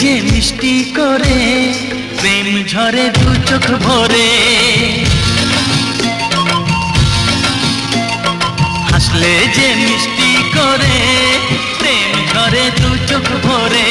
যে মিষ্টি করে প্রেম ঝরে দু চোখ ভরে, হাসলে যে মিষ্টি করে প্রেম ঝরে দু চোখ ভরে।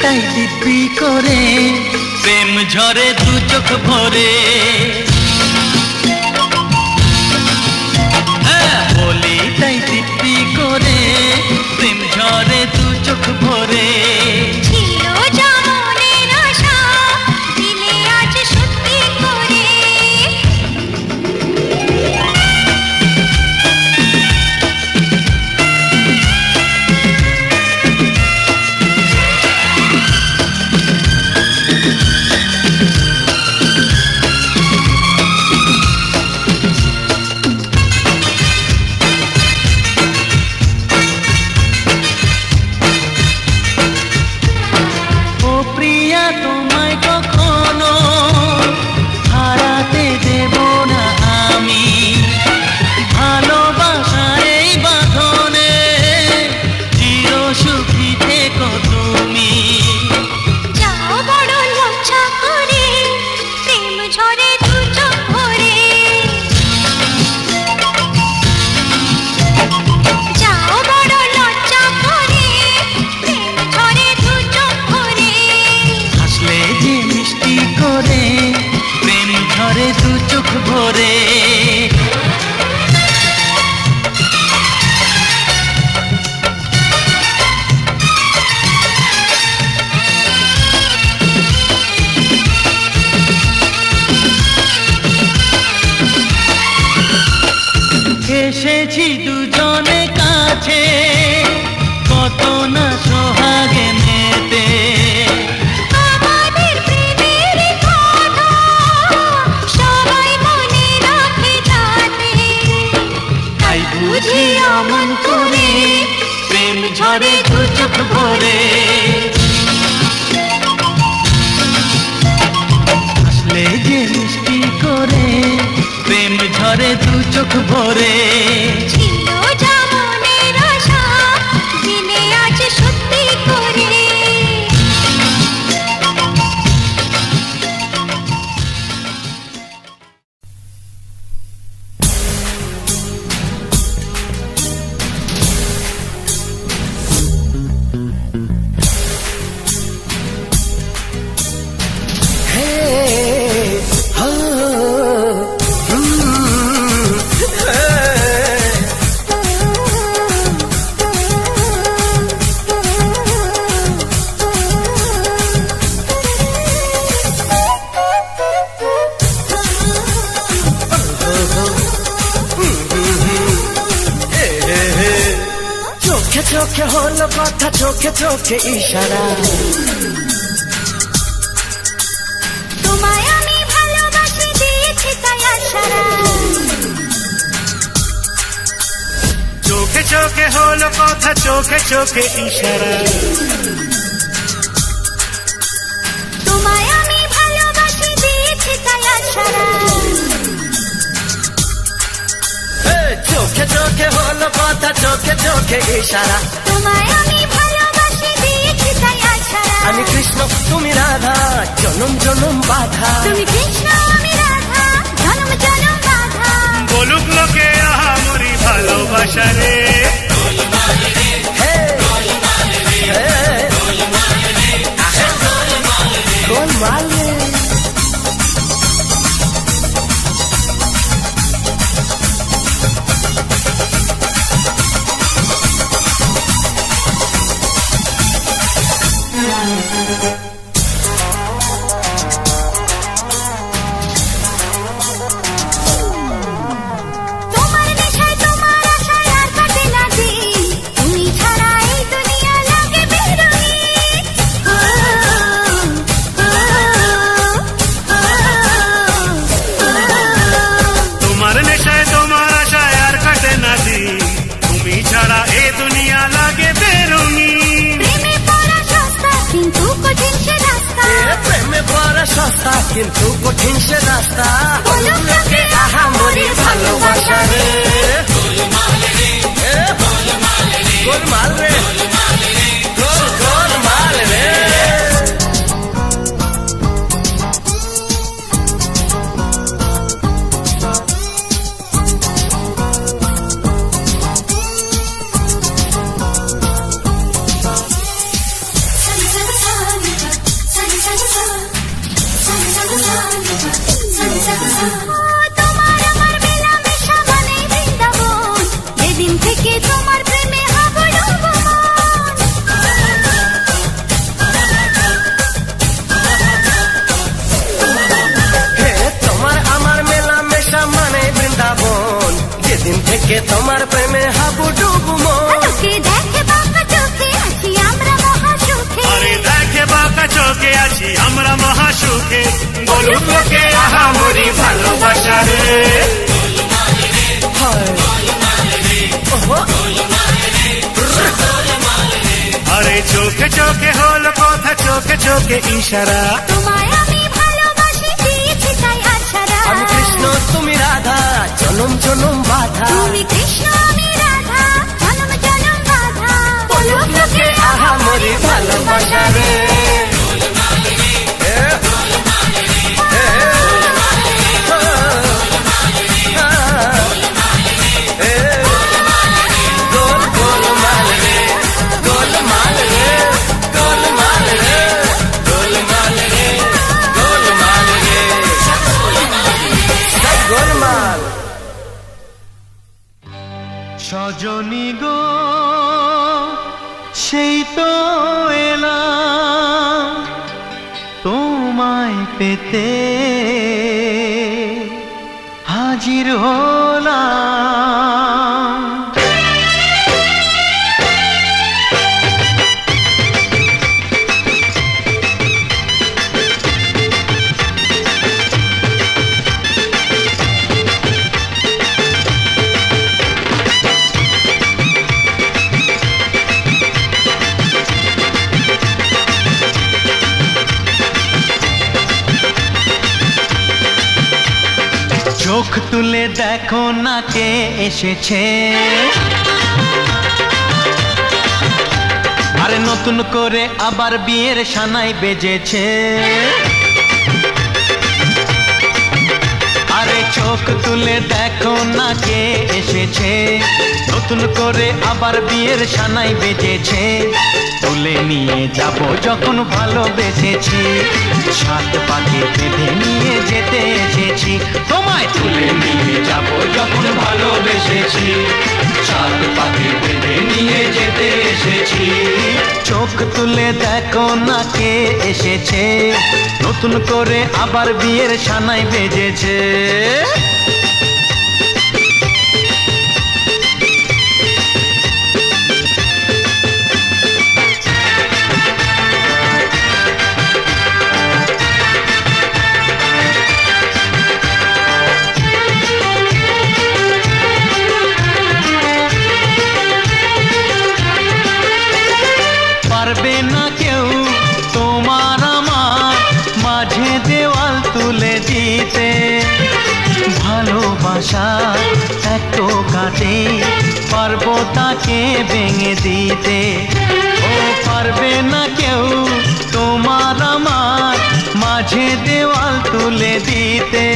তাই দিব্যি করে প্রেম ঝরে দু চোখ ভরে, বলি তাই দিব্যি করে প্রেম ঝরে দু চোখ ভরে। তোমায় কখনো হারাতে দেব না আমি, ভালোবাসার এই বাঁধনে চির সুখী থেকো তুমি। যাও বড় লজ্জা করে প্রেম ঝরে দু চোখ ভরে, যাও বড় লজ্জা করে প্রেম ঝরে দু চোখ ভরে, হাসলে যে মিষ্টি করে প্রেম ঝরে দু চোখ ভরে। এসেছি দুজনে কাছে কত না সোহাগে নেতে, আমাদের প্রেমের কথা সবাই মনে রাখে যাতে, তাই বুঝি অমন করে প্রেম ঝরে দু চোখ ভরে। হাসলে যে মিষ্টি করে প্রেম ঝরে দু চোখ ভরে। ছিল যা মনের আশা দিনে আজ সত্যি করে। চোখে হলো কথা, চোখে চোখে ইশারা, তোমায় আমি ভালোবাসি দিয়েছি তাই আশারা, চোখে চোখে হলো কথা, চোখে চোখে ইশারা, তোমায় আমি ভালোবাসি দিয়েছি তাই আশারা, চোখে চোখে হলো কথা, চোখে চোখে ইশারা, তোমায় আমি ভালোবাসি দিয়েছি তাই আশারা। আমি কৃষ্ণ তুমি রাধা, জনম জনম বাধা, তুমি কৃষ্ণ আমি রাধা, জনম জনম বাধা, বলুক লোকে আহামরি ভালোবাসা রে। গোলমাল রে। তোমার প্রেমে হাবুডুবু মন। হে তোমার আমার মেলা মেশা মানে বৃন্দাবন, যেদিন থেকে তোমার প্রেমে হাবুডুবু মন। লোকে দেখে বাঁকা চোখে আছি আমরা মহাসুখে। আরে দেখে বাঁকা চোখে আছি আমরা মহাসুখে, বলুক লোকে আহা মরি ভালোবাসা রে। হায় ওহো, আরে চোখে চোখে হলো কথা, চোখে চোখে ইশারা। তোমায় আমি ভালোবাসি দিয়েছি তাই আছাড়া। আমি কৃষ্ণ তুমি রাধা, জনম জনম বাধা। তুমি কৃষ্ণ আমি রাধা, জনম জনম বাধা। বলুক লোকে আহা মরি ভালোবাসা রে। এ, এ, এ, গোল গোলমাল রে, গোলমাল রে, গোলমাল রে, গোলমাল রে, গোলমাল রে, সব গোলমাল। সজনী গো সেই তো এলাম তোমায় পেতে, হাজির হলাম। চোখ তুলে দেখো না কে এসেছে, আরে নতুন করে আবার বিয়ের সানাই বেজেছে। আরে চোখ তুলে দেখো না কে এসেছে, নতুন করে আবার বিয়ের সানাই বেজেছে। তুলে নিয়ে যাব যখন ভালোবেসেছি, সাত পাকে বেঁধে নিয়ে যেতে এসেছি। তোমায় তুলে নিয়ে যাব যখন ভালোবেসেছি, সাত পাকে বেঁধে নিয়ে যেতে এসেছি। চোখ তুলে দেখো না কে এসেছে, নতুন করে আবার বিয়ের সানাই বেজেছে। পারবে না কেউ তোমার আমার মাঝে দেওয়াল তুলে দিতে, ভালোবাসা এত কাটে পারবো তাকে ভেঙে দিতে। ও পারবে না কেউ তোমার আমার মাঝে দেওয়াল তুলে দিতে,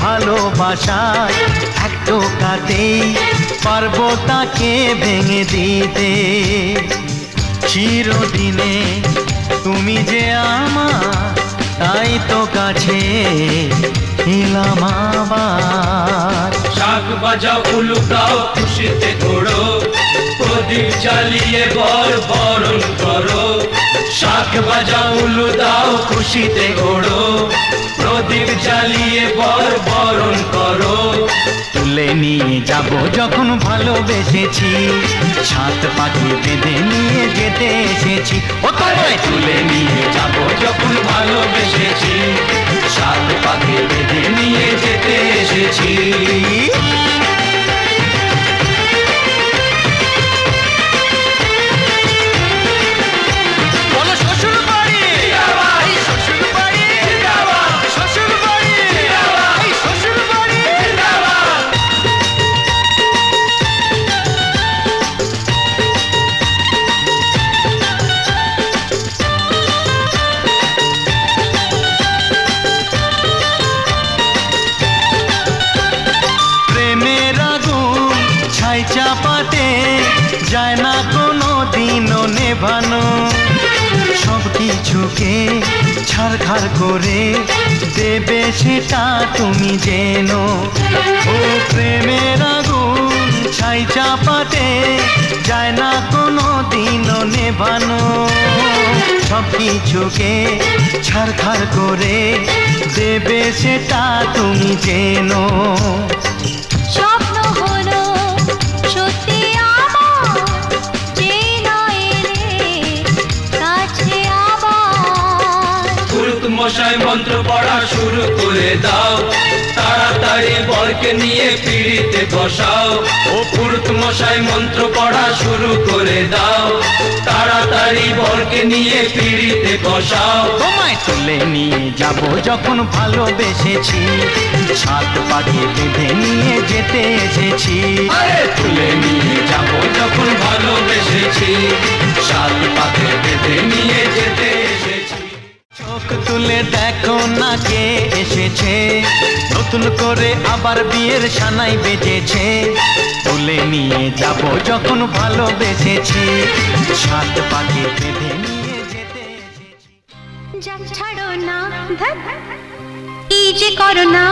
ভালোবাসা এত কাটে পারবো তাকে ভেঙে দিতে। চিরদিনে তুমি যে আমার, তাই তো কাছে এলাম আবার। শাক বাজাও উলুকাও খুশিতে ঘোড়ো, প্রদীপ জ্বালিয়ে বর বরণ করো। শাক বাজাও উলু দাও খুশিতে ঘোড়ো, প্রদীপ জ্বালিয়ে বর বরণ করো। তুলে নিয়ে যাব যখন ভালোবেসেছি, সাত পাখি বেঁধে নিয়ে যেতে এসেছি। ও তোমায় তুলে নিয়ে যাব যখন ভালোবেসেছি, সাত পাকে বেঁধে নিয়ে যেতে এসেছি। বলো শ্বশুর বাড়ি, এই শ্বশুর বাড়ি, শ্বশুর বাড়ি, এই শ্বশুর বাড়ি। প্রেমের আগুন ছাই চাপাতে যায় না কোনো দিনও নেভানো, সব কিছুকে ছারখার করে দেবে সেটা তুমি জেনো। ও প্রেমের আগুন ছাই ছাই চাপাতে যায় না কোনো দিনও নেভানো, সব কিছুকে ছারখার করে দেবে সেটা তুমি জেনো। স্বপ্ন হলো সত্যি আমার, যে নয় রে কাছে আবার। পুরুত মশাই মন্ত্র পড়া শুরু করে দাও, তাড়াতাড়ি বরকে নিয়ে পিড়িতে বসাও। ও পুরুত মশাই মন্ত্র পড়া শুরু করে দাও, তাড়াতাড়ি বরকে নিয়ে পিড়িতে বসাও। তোমায় তুলে নিয়ে যাব যখন ভালোবেসেছি, সাত পাকে বেঁধে নিয়ে যেতে এসেছি। আরে তুলে নিয়ে যাব যখন ভালোবেসেছি, সাত পাকে বেঁধে নিয়ে যেতে এসেছি। চোখ তুলে দেখো না কে এসেছে, নতুন করে আবার বিয়ের সানাই বেজেছে। তুলে নিয়ে যাব যখন ভালোবেসেছি, সাত পাকে বেঁধে নিয়ে যেতে এসেছি। যা ছাড়ো না, ধ্যাৎ, কি যে করো না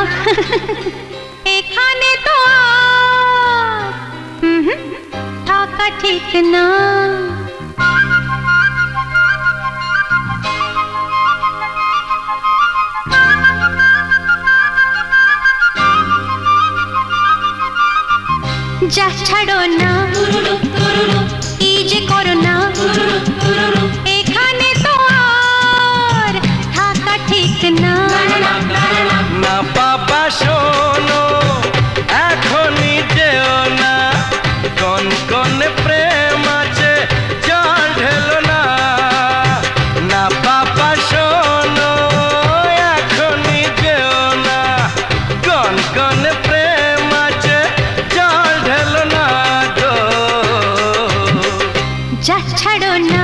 এখানে তো আর থাকা ঠিক না। যা ছাড়ো না, কি যে করো না এখানে তো আর থাকা ঠিক না। না বাবা শোনো, এখনই যেও না, কোন কোন প্রেম আছে জল ঢেলো না। না বাবা শোনো, এখনই যেও না, কোন কোন প্রেম আছে জল ঢেলো না গো। যা ছাড়ো না,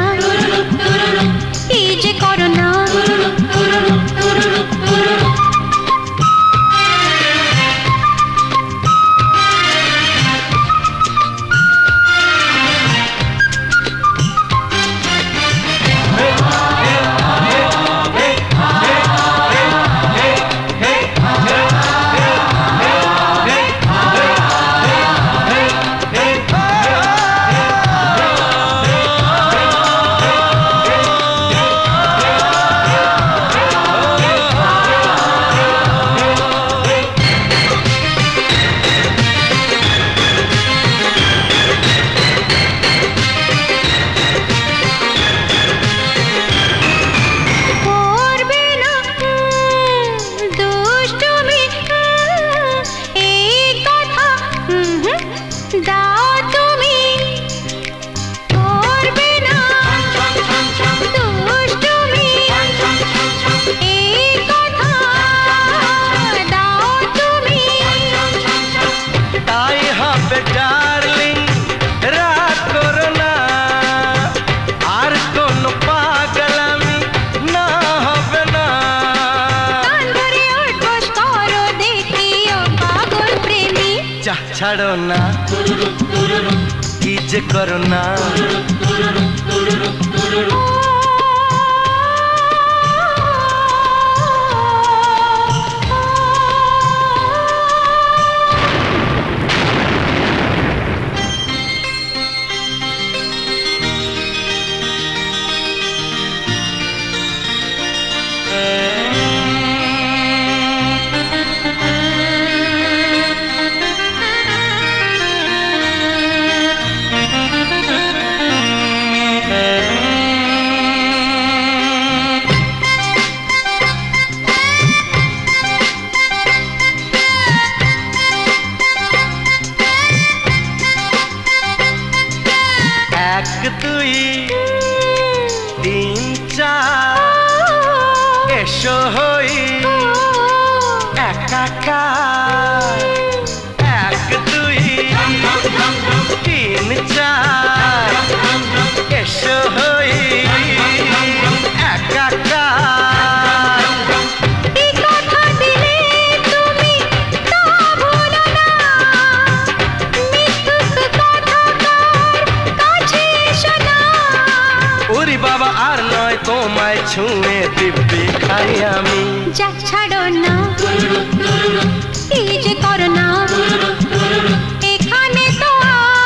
কি যে করো না। করবে না দুষ্টুমি, এই কথা দাও তুমি। করবে না দুষ্টুমি, এই কথা দাও তুমি। তাই হবে ডার্লিং, রাগ করো না, আর কোন পাগলামি না হবে না। কান ধরে উঠবস করো দেখি ও পাগল প্রেমী। যা ছাড়ো না, কি যে করো না। এক দুই তিন চার, এসো হই একাকার। এক দুই তিন চার, এসো হই একাকার। এই কথা দিলে তুমি তা ভুলো না, মিথ্যুক কথাকার কাছে এসো না। ওরে বাবা আর নয়, তোমায় ছুঁয়ে দিব্যি খাই আমি। যা ছাড়ো না, কি যে করো না এখানে তো আর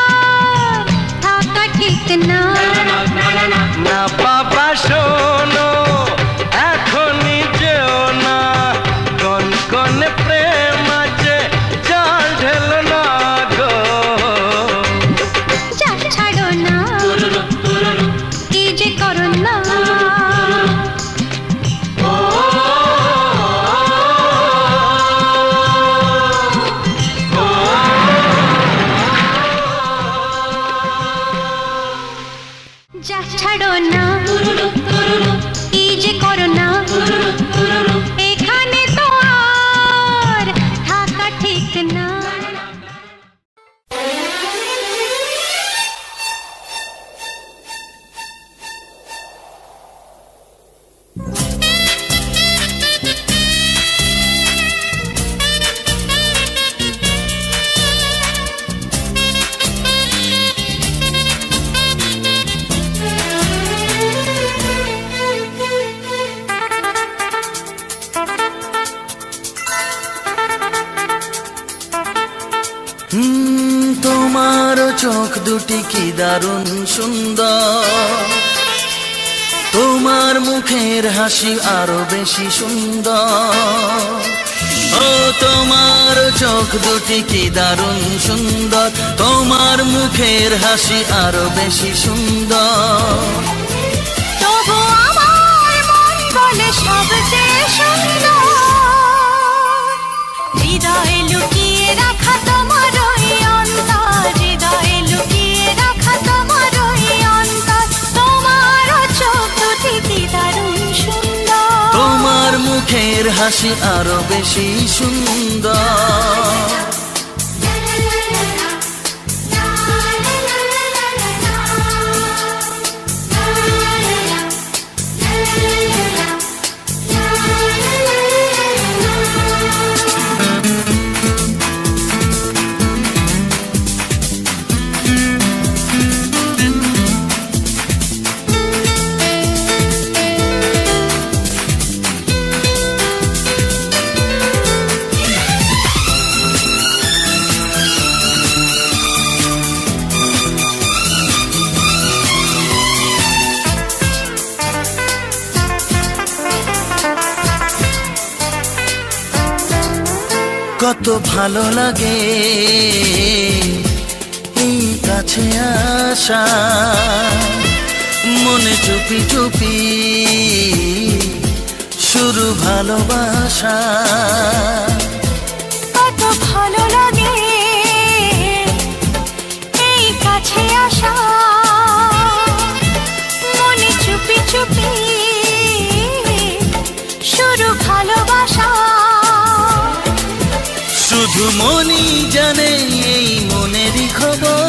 তোমার চোখ দুটি কি দারুণ সুন্দর, তোমার মুখের হাসি আরো বেশি সুন্দর। ও তোমার চোখ দুটি কি দারুণ সুন্দর, তোমার মুখের হাসি আরো বেশি সুন্দর। তবু আমার মন বলে সবচেয়ে সুন্দর, হৃদয়ে লুকিয়ে রাখা তোমার ওই অন্তর, হৃদয়ে লুকিয়ে রাখা তোমার ওই অন্তর। তোমার চোখ দুটি কি দারুণ সুন্দর, তোমার মুখের হাসি আরো বেশি সুন্দর। কত ভালো লাগে এই কাছে আসা, মনে চুপি চুপি শুরু ভালোবাসা। কত ভালো লাগে এই কাছে আসা, মনে চুপি চুপি শুরু ভালোবাসা। শুধু মনই জানে এই মনেরই খবর,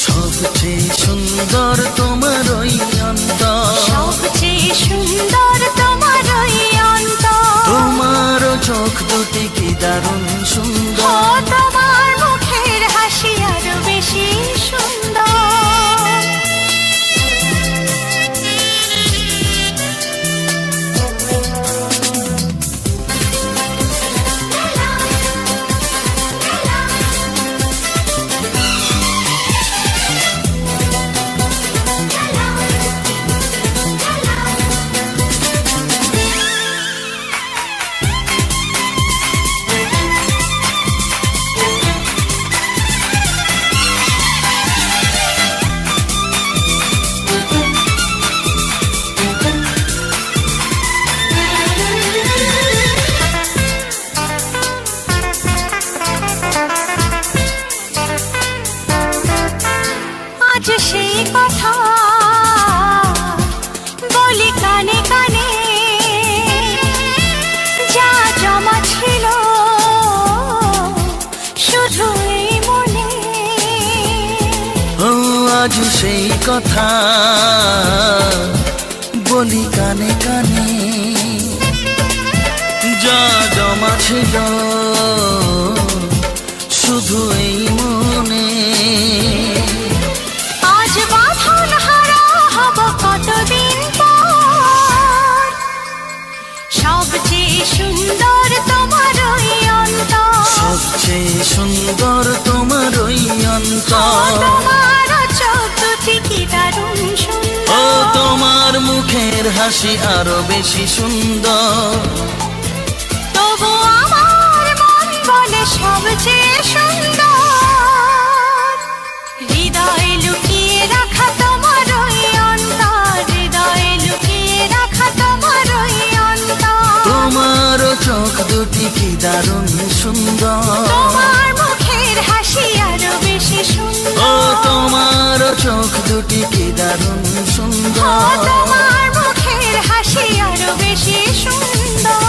সবচেয়ে সুন্দর তোমার ওই অন্তর, সবচেয়ে সুন্দর তোমার ওই অন্তর। তোমার চোখ দুটি কি দারুণ ও সুন্দর, তোমার মুখের হাসি আরো বেশি সুন্দর। আজ সেই কথা বলি কানে কানে, যা জমা ছিল শুধু এই মনে। ও আজ সেই কথা বলি কানে কানে, যা জমা ছিল শুধু এই মনে। আজ বাঁধন হারা হব কতদিন পর, সবচেয়ে সুন্দর তোমার ওই অন্তর, সবচেয়ে সুন্দর তোমার ওই অন্তর। তোমার চোখ দুটি কি দারুণ ও সুন্দর, তোমার মুখের হাসি আরো বেশি সুন্দর। তবু আমার মন বলে সবচেয়ে সুন্দর, হৃদয়ে লুকিয়ে রাখা তোমার ওই অন্তর, হৃদয়ে লুকিয়ে রাখা তোমার ওই অন্তর। তোমার চোখ দুটি কি দারুণ সুন্দর, তোমার মুখের হাসি আরো বেশি ও সুন্দর, তোমার চোখ দুটি কি দারুণ ও সুন্দর। তোমার মুখের হাসি আরো বেশি সুন্দর।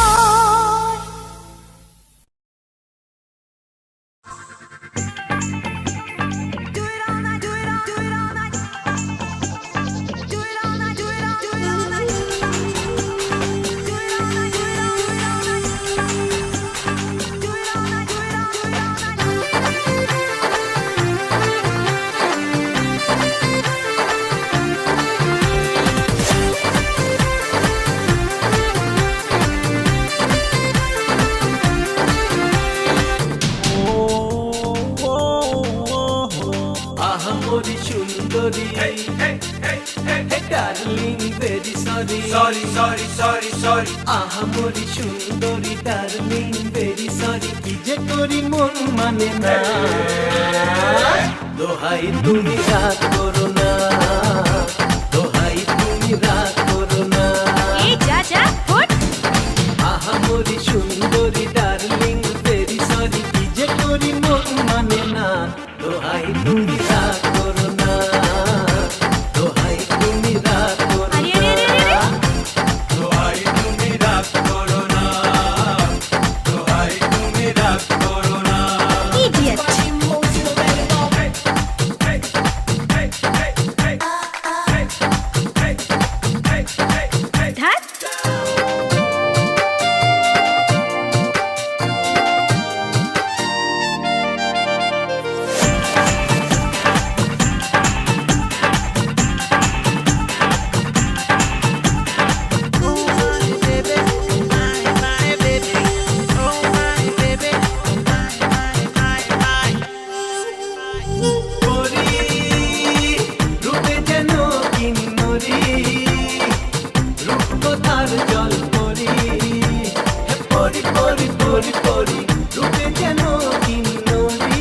সুন্দরী darling very sorry sorry sorry sorry sorry আহামরি সুন্দরী ডার্লিং ভেরি সরি কি যে করি মন মানে না দোহাই তুমি রাগ করো না দোহাই তুমি রাগ করো না এই যা যা ফোট আহামরি সুন্দরী ডার্লিং ভেরি সরি কি যে করি মন মানে না দোহাই তুমি রাগ করো না দোহাই তুমি রাগ করো আরে আরে আরে না দোহাই তুমি রাগ করো না দোহাই তুমি রাগ করো না ইডিয়েট ধ্যাৎ পরি রূপে যেন কিন্নরি রূপকথার জল পরি পরি পরি পরি পরি রূপে যেন কিন্নরি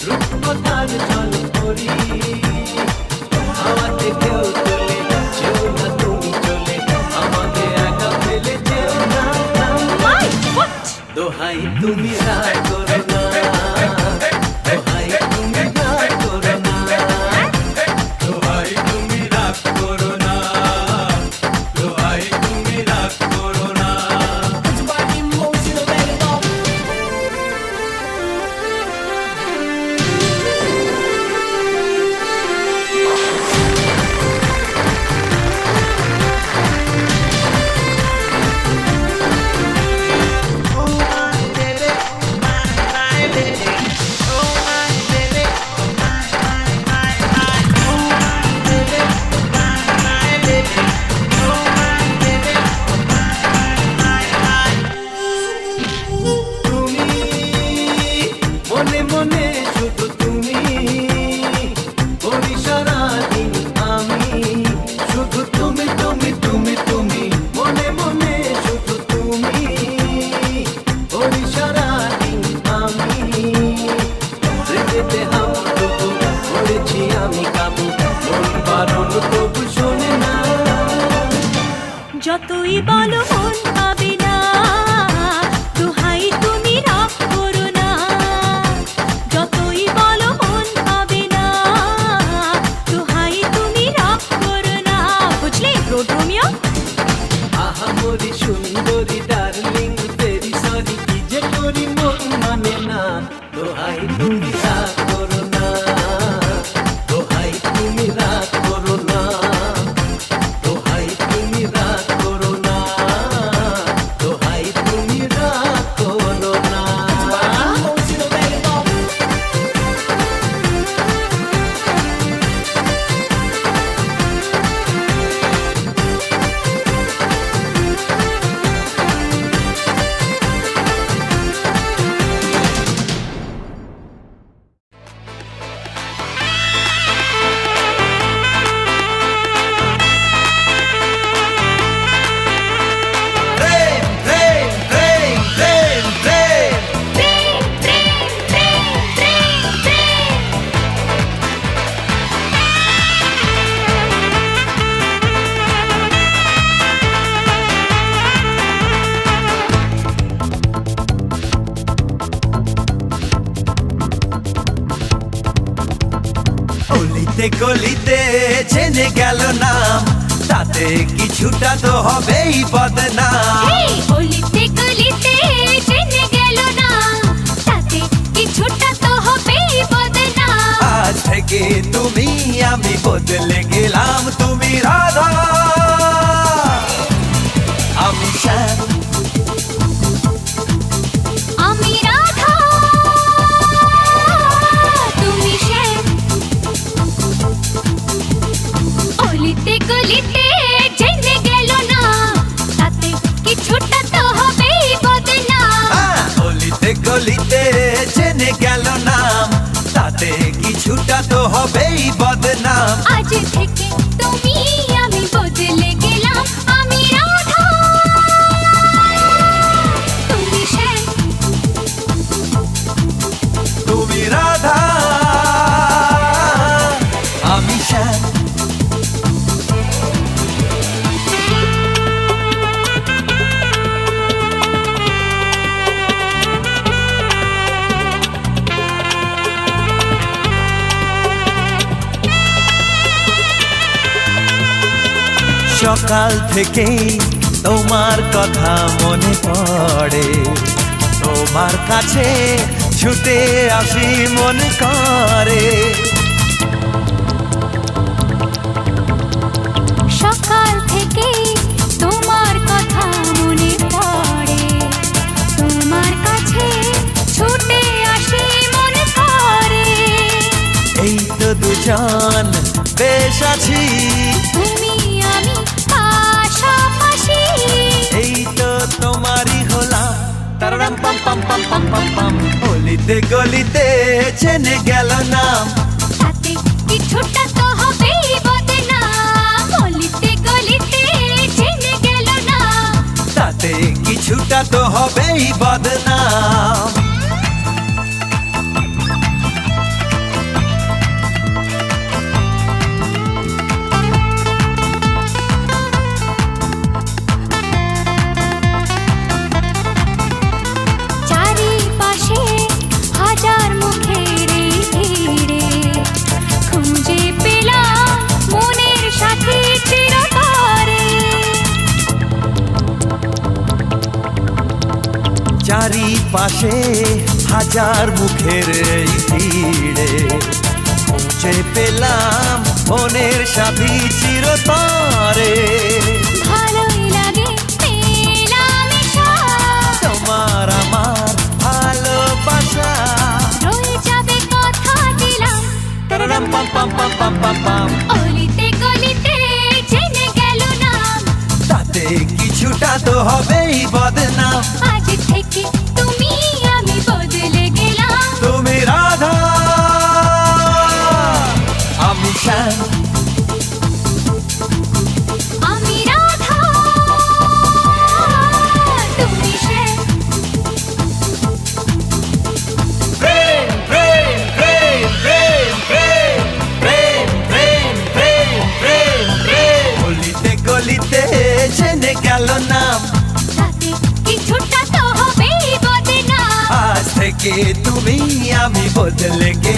রূপকথার জল পরি হাওয়াতে কেউ চলে যেও না তুমি চলে আমাকে একা ফেলে যেও না মাই ফুট দোহাই তুমি রাগ করো না দোহাই তুমি রাগ করো না দোহাই তুমি রাগ করো না দোহাই তুমি রাগ করো না তুমি মনে মনে শুধু তুমি করি সারাদিন আমি শুধু তুমি তুমি তুমি তুমি মনে মনে শুধু তুমি করি সারাদিন আমি হৃদয়তে হাবুডুবু করেছি আমি কাবু মন বারণ তবু শোনে না যতই বলো মন পাবে না দোহাই তুমি রাগ করো না যতই বলো মন পাবে না দোহাই তুমি রাগ করো না বুঝলে রোড রোমিও আহামরি সুন্দরী ডার্লিং ভেরি সরি কি যে করি মন মানে না দোহাই তুমি রাগ করো না দোহাই তুমি রাগ করো না দোহাই তুমি রাগ করো না দোহাই তুমি রাগ করো না প্রেম প্রেম প্রেম প্রেম প্রেম প্রেম প্রেম প্রেম প্রেম প্রেম গলিতে গলিতে জেনে গেল নাম তাতে কিছুটা তো হবেই বদনাম এই গলিতে গলিতে জেনে গেল না তাতে কিছুটা তো হবেই বদনাম আজ থেকে তুমি আমি বদলে গেলাম তুমি রাধা আমি শ্যাম আমি রাধা তুমি শ্যাম গলিতে গলিতে জেনে গেল না তাতে কিছুটা তো হবেই বদনাম গলিতে গলিতে জেনে গেল নাম তাতে কিছু কিছুটা তো হবেই বদনাম। আজ থেকে তুমি আমি বদলে গেলাম, আমি রাধা তুমি শ্যাম। তুমি রাধা আমি শ্যাম। সকাল থেকেই তোমার কথা মনে পড়ে, তোমার কাছে ছুটে আসি মন করে। সকাল থেকে তোমার কথা মনে পড়ে, তোমার কাছে ছুটে আসি মনে করে। এই তো দুজন বেশ আছি, তুমি আমি পাশাপাশি। এই তো তোমারই হলাম। তারারাম পাম পাম পাম পাম পাম পাম। গলিতে গলিতে চেনে গেল নাম। তাতে কিছুটা তো হবেই বদনাম, গলিতে গলিতে জেনে গেল না। তাতে কিছুটা তো হবেই বদনাম। চারিপাশে হাজার মুখের এই ভিড়ে খুঁজে পেলাম মনের সাথী চিরতরে। চারিপাশে হাজার মুখের এই ভিড়ে খুঁজে পেলাম মনের সাথী চিরতরে। ভালোই লাগে মেলামেশা, তোমার আমার ভালোবাসা। রয়ে যাবে কথা দিলাম। তারারাম পাম পাম পাম পাম পাম পাম। অলিতে গলিতে জেনে গেল নাম। তাতে কিছুটা তো হবেই বদনাম। আজ থেকে তুমি আমি বদলে গেলাম। তুমি রাধা আমি শ্যাম। আমি রাধা তুমি শ্যাম। প্রেম প্রেম প্রেম প্রেম প্রেম প্রেম প্রেম প্রেম প্রেম প্রেম। গলিতে গলিতে জেনে গেল নাম। তাতে কিছুটা তো হবেই বদনাম। আজ থেকে তুমি আমি বদলে গেলাম।